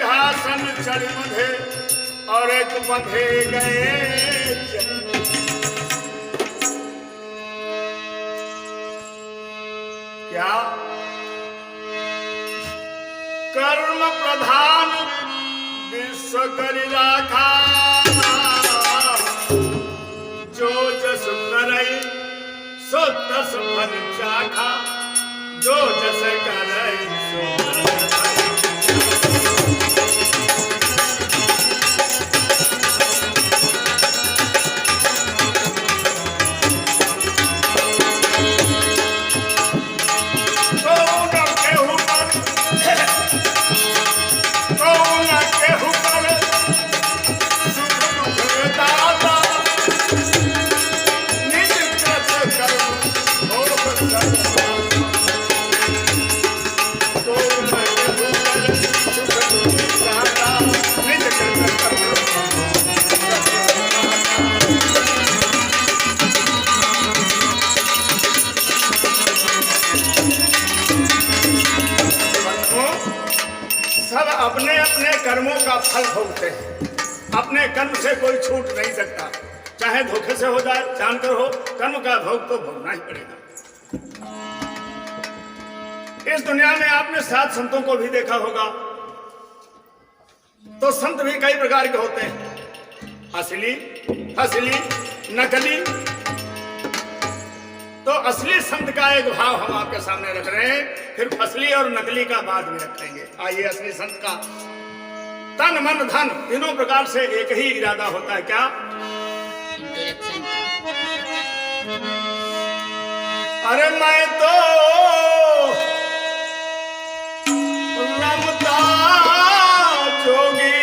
सिंहासन चढ़ बंधे और एक बंधे गए। क्या कर्म प्रधान विश्व करि राखा, जो जस करई सो तस फल चाखा, जो जस करई सो तस फल। अपने अपने कर्मों का फल भोगते हैं। अपने कर्म से कोई छूट नहीं सकता, चाहे धोखे से हो जाए जानकर हो, कर्म का भोग तो भोगना ही पड़ेगा। इस दुनिया में आपने सात संतों को भी देखा होगा। तो संत भी कई प्रकार के होते हैं, असली, फसली, नकली। तो असली संत का एक भाव हम आपके सामने रख रहे हैं, फिर फसली और नकली का बाद में रखेंगे। आइए, असली संत का तन मन धन तीनों प्रकार से एक ही इरादा होता है। क्या? अरे मैं तो रमता जोगी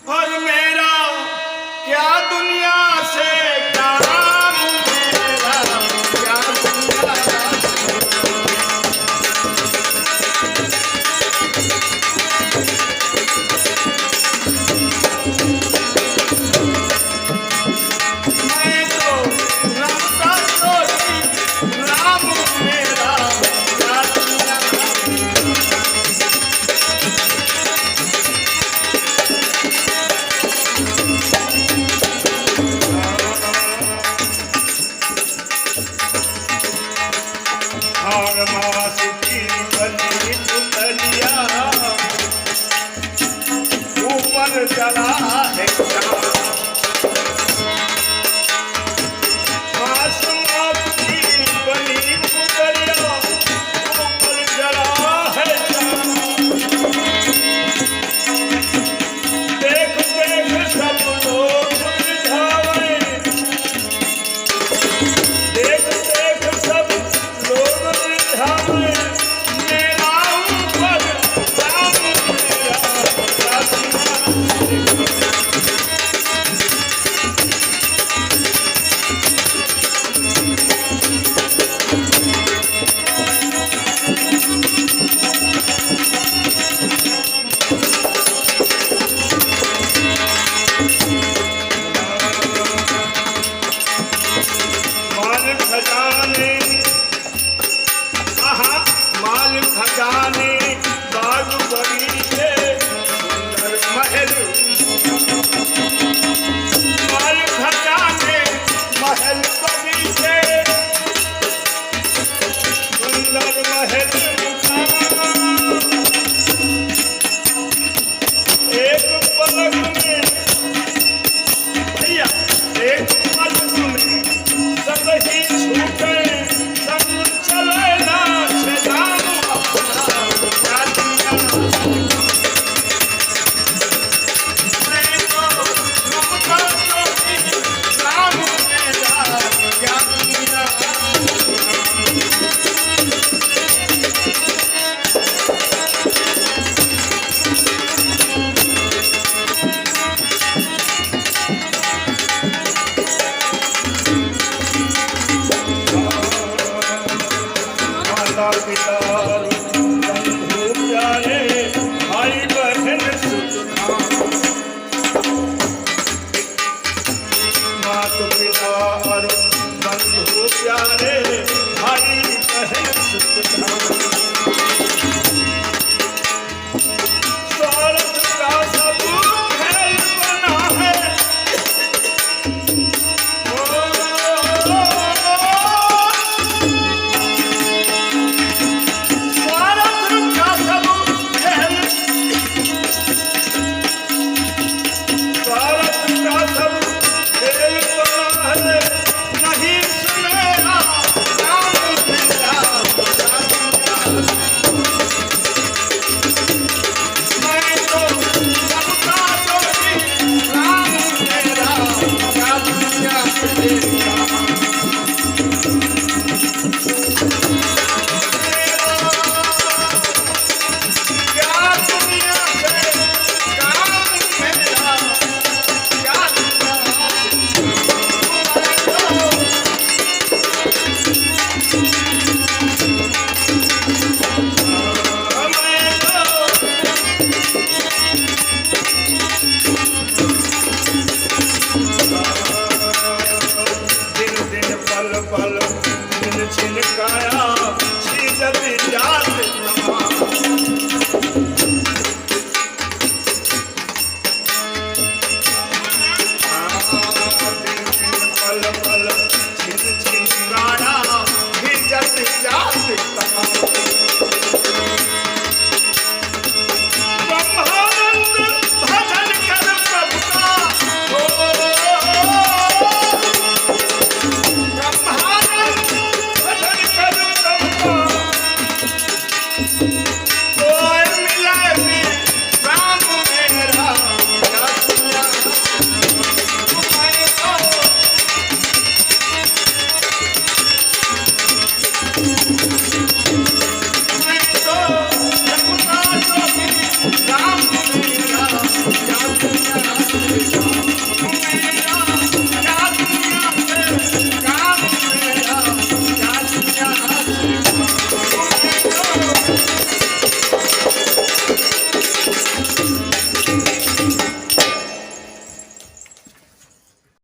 और मेरा क्या दुनिया से काम, मेरा क्या दुनिया मैं तो रमता जोगी राम, मेरा क्या दुनिया। और मास की बनी पुतलिया ऊपर चला है मास की बनी पुतलिया ऊपर चला है। देख देख सब लोग रिझावे, देख देख सब लोग रिझावे, मेरा ऊपर राम, मेरा माल खजाने, माल खजाने बाग बगीचे सुंदर महल, माल खजाने महल बगीचे सुंदर महल, एक पलक